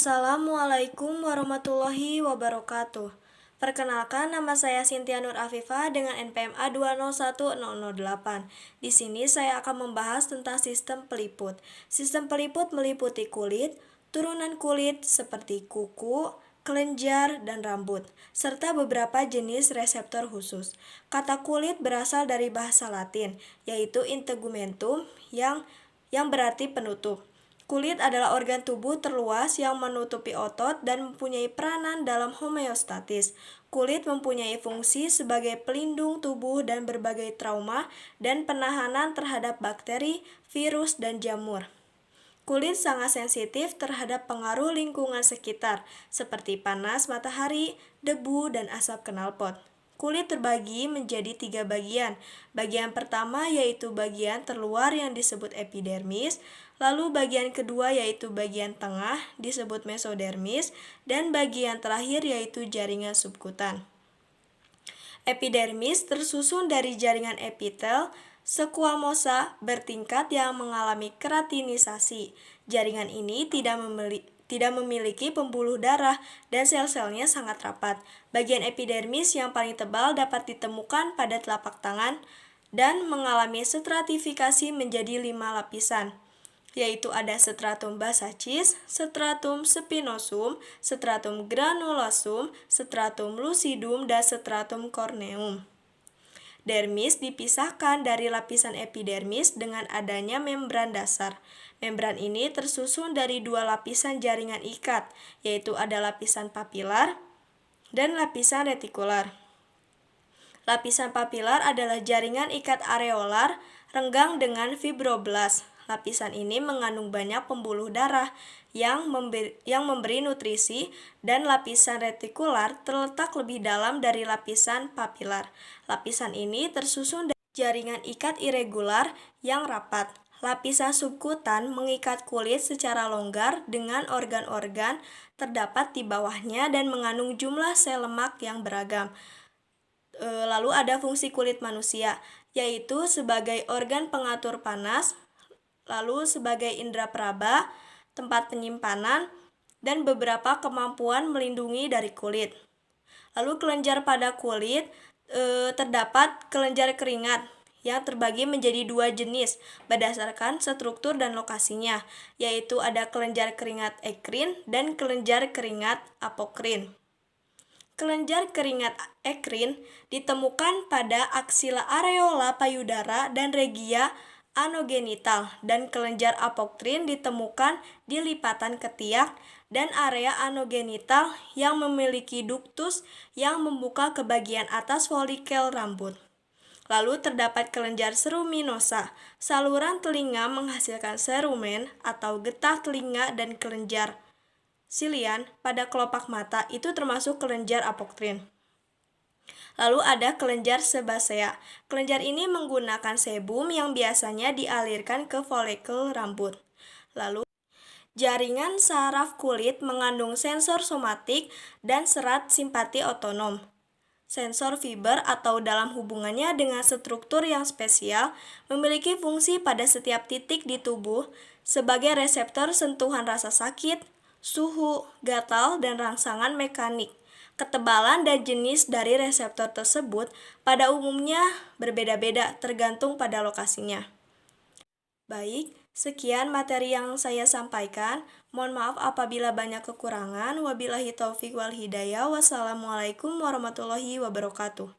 Assalamualaikum warahmatullahi wabarakatuh. Perkenalkan, nama saya Cynthia Nur Afifah dengan NPM A2010008. Di sini saya akan membahas tentang sistem peliput. Sistem peliput meliputi kulit, turunan kulit seperti kuku, kelenjar, dan rambut, serta beberapa jenis reseptor khusus. Kata kulit berasal dari bahasa Latin, yaitu integumentum yang berarti penutup. Kulit adalah organ tubuh terluas yang menutupi otot dan mempunyai peranan dalam homeostatis. Kulit mempunyai fungsi sebagai pelindung tubuh dan berbagai trauma dan penahanan terhadap bakteri, virus, dan jamur. Kulit sangat sensitif terhadap pengaruh lingkungan sekitar, seperti panas matahari, debu, dan asap knalpot. Kulit terbagi menjadi 3 bagian. Bagian pertama yaitu bagian terluar yang disebut epidermis, lalu bagian kedua yaitu bagian tengah disebut mesodermis, dan bagian terakhir yaitu jaringan subkutan. Epidermis tersusun dari jaringan epitel, squamosa bertingkat yang mengalami keratinisasi. Jaringan ini tidak memiliki pembuluh darah dan sel-selnya sangat rapat. Bagian epidermis yang paling tebal dapat ditemukan pada telapak tangan dan mengalami stratifikasi menjadi 5 lapisan, yaitu ada stratum basachis, stratum spinosum, stratum granulosum, stratum lucidum, dan stratum corneum. Dermis dipisahkan dari lapisan epidermis dengan adanya membran dasar. Membran ini tersusun dari 2 lapisan jaringan ikat, yaitu ada lapisan papilar dan lapisan retikular. Lapisan papilar adalah jaringan ikat areolar renggang dengan fibroblast. Lapisan ini mengandung banyak pembuluh darah yang memberi nutrisi, dan lapisan retikular terletak lebih dalam dari lapisan papilar. Lapisan ini tersusun dari jaringan ikat irregular yang rapat. Lapisan subkutan mengikat kulit secara longgar dengan organ-organ terdapat di bawahnya dan mengandung jumlah sel lemak yang beragam. Lalu ada fungsi kulit manusia, yaitu sebagai organ pengatur panas, lalu sebagai indera peraba, tempat penyimpanan, dan beberapa kemampuan melindungi dari kulit. Lalu kelenjar pada kulit, terdapat kelenjar keringat yang terbagi menjadi 2 jenis berdasarkan struktur dan lokasinya, yaitu ada kelenjar keringat ekrin dan kelenjar keringat apokrin. Kelenjar keringat ekrin ditemukan pada aksila areola payudara dan regia anogenital, dan kelenjar apokrin ditemukan di lipatan ketiak dan area anogenital yang memiliki duktus yang membuka ke bagian atas folikel rambut. Lalu terdapat kelenjar ceruminosa, saluran telinga menghasilkan cerumen atau getah telinga, dan kelenjar silian pada kelopak mata itu termasuk kelenjar apokrin. Lalu ada kelenjar sebasea. Kelenjar ini menggunakan sebum yang biasanya dialirkan ke folikel rambut. Lalu jaringan saraf kulit mengandung sensor somatik dan serat simpati otonom. Sensor fiber atau dalam hubungannya dengan struktur yang spesial memiliki fungsi pada setiap titik di tubuh sebagai reseptor sentuhan rasa sakit, suhu, gatal, dan rangsangan mekanik. Ketebalan dan jenis dari reseptor tersebut pada umumnya berbeda-beda tergantung pada lokasinya. Baik, sekian materi yang saya sampaikan. Mohon maaf apabila banyak kekurangan. Wabillahi taufik wal hidayah. Wassalamualaikum warahmatullahi wabarakatuh.